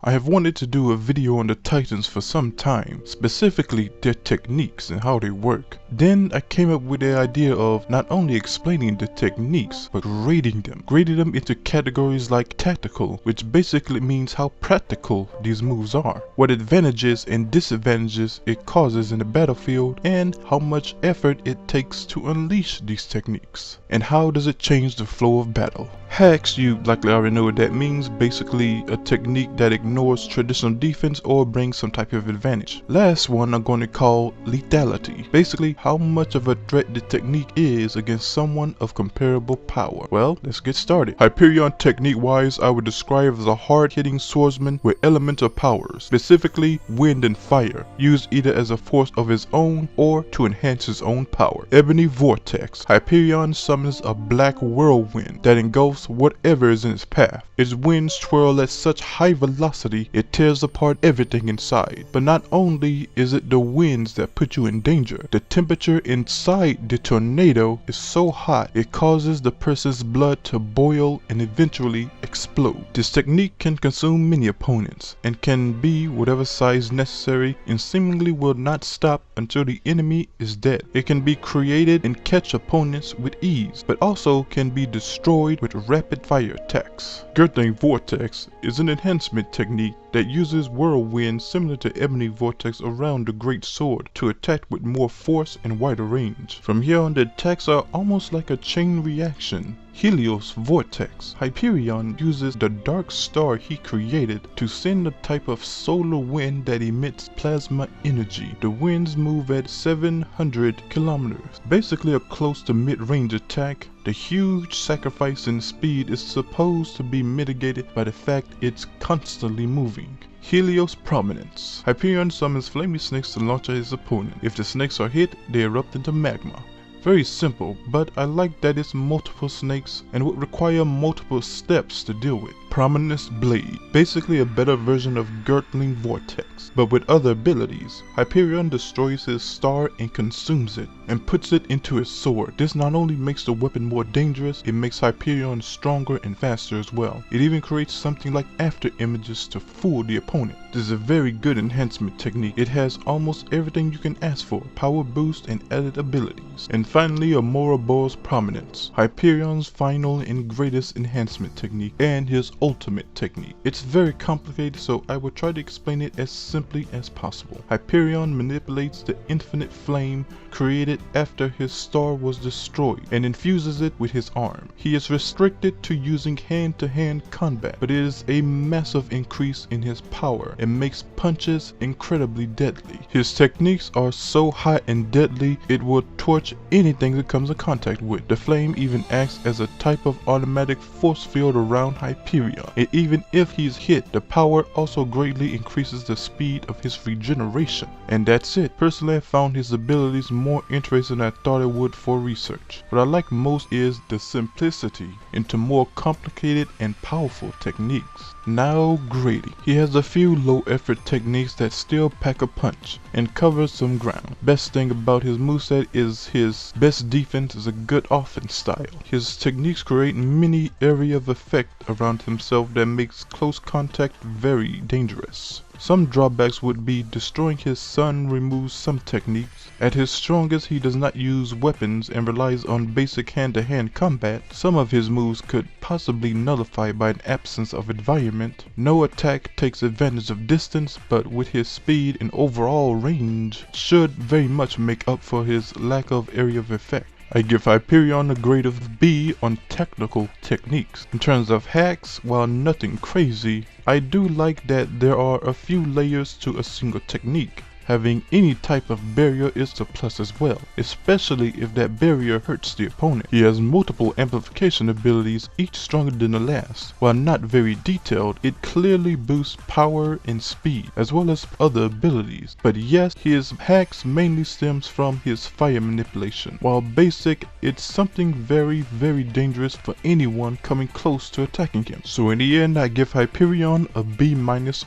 I have wanted to do a video on the Titans for some time, specifically their techniques and how they work. Then I came up with the idea of not only explaining the techniques, but grading them into categories like tactical, which basically means how practical these moves are, what advantages and disadvantages it causes in the battlefield, and how much effort it takes to unleash these techniques, and how does it change the flow of battle. Hacks, you likely already know what that means, basically a technique that ignores traditional defense or brings some type of advantage. Last one I'm going to call lethality, basically how much of a threat the technique is against someone of comparable power. Well, let's get started. Hyperion technique wise, I would describe as a hard-hitting swordsman with elemental powers, specifically wind and fire, used either as a force of his own or to enhance his own power. Ebony vortex. Hyperion summons a black whirlwind that engulfs whatever is in its path. Its winds swirl at such high velocity it tears apart everything inside. But not only is it the winds that put you in danger, the temperature inside the tornado is so hot it causes the person's blood to boil and eventually explode. This technique can consume many opponents and can be whatever size necessary and seemingly will not stop until the enemy is dead. It can be created and catch opponents with ease, but also can be destroyed with rapid fire attacks. Gurthing vortex is an enhancement technique that uses whirlwind similar to Ebony vortex around the great sword to attack with more force and wider range. From here on, the attacks are almost like a chain reaction. Helios vortex. Hyperion uses the dark star he created to send a type of solar wind that emits plasma energy. The winds move at 700 kilometers, basically a close to mid-range attack. The huge sacrifice in speed is supposed to be mitigated by the fact it's constantly moving. Helios prominence. Hyperion summons flaming snakes to launch at his opponent. If the snakes are hit, they erupt into magma. Very simple, but I like that it's multiple snakes and would require multiple steps to deal with. Prominence blade, basically a better version of Gurthing vortex, but with other abilities. Hyperion destroys his star and consumes it, and puts it into his sword. This not only makes the weapon more dangerous, it makes Hyperion stronger and faster as well. It even creates something like after images to fool the opponent. This is a very good enhancement technique. It has almost everything you can ask for, power boost and added abilities. And finally, Ouroboros prominence, Hyperion's final and greatest enhancement technique and his ultimate technique. It's very complicated, so I will try to explain it as simply as possible. Hyperion manipulates the infinite flame created after his star was destroyed and infuses it with his arm. He is restricted to using hand-to-hand combat, but it is a massive increase in his power and makes punches incredibly deadly. His techniques are so hot and deadly it will torch anything it comes in contact with. The flame even acts as a type of automatic force field around Hyperion. And even if he's hit, the power also greatly increases the speed of his regeneration. And that's it. Personally, I found his abilities more interesting than I thought it would for research. What I like most is the simplicity into more complicated and powerful techniques. Now grading. He has a few low effort techniques that still pack a punch and cover some ground. Best thing about his moveset is his best defense is a good offense style. His techniques create many area of effect around himself that makes close contact very dangerous. Some drawbacks would be destroying his sun removes some techniques. At his strongest, he does not use weapons and relies on basic hand-to-hand combat. Some of his moves could possibly nullify by an absence of environment. No attack takes advantage of distance, but with his speed and overall range should very much make up for his lack of area of effect. I give Hyperion a grade of B on technical techniques. In terms of hacks, while nothing crazy, I do like that there are a few layers to a single technique. Having any type of barrier is a plus as well, especially if that barrier hurts the opponent. He has multiple amplification abilities, each stronger than the last. While not very detailed, it clearly boosts power and speed, as well as other abilities. But yes, his hacks mainly stems from his fire manipulation. While basic, it's something very dangerous for anyone coming close to attacking him. So in the end, I give Hyperion a B-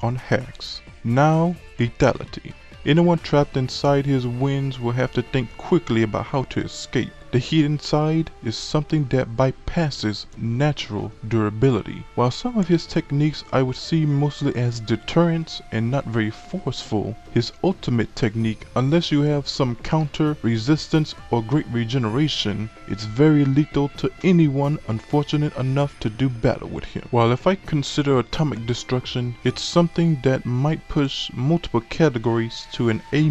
on hacks. Now, lethality. Anyone trapped inside his winds will have to think quickly about how to escape. The hidden side is something that bypasses natural durability. While some of his techniques I would see mostly as deterrents and not very forceful, his ultimate technique, unless you have some counter resistance or great regeneration, it's very lethal to anyone unfortunate enough to do battle with him. While if I consider atomic destruction, it's something that might push multiple categories to an A-.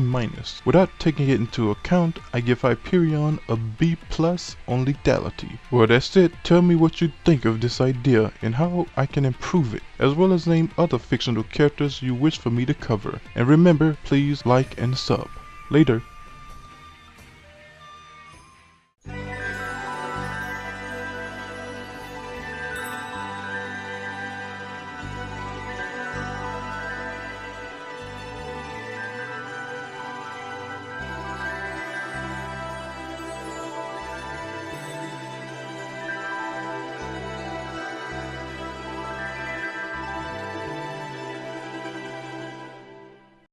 Without taking it into account, I give Hyperion a B+ on lethality. Well, that's it. Tell me what you think of this idea and how I can improve it, as well as name other fictional characters you wish for me to cover. And remember, please like and sub. Later.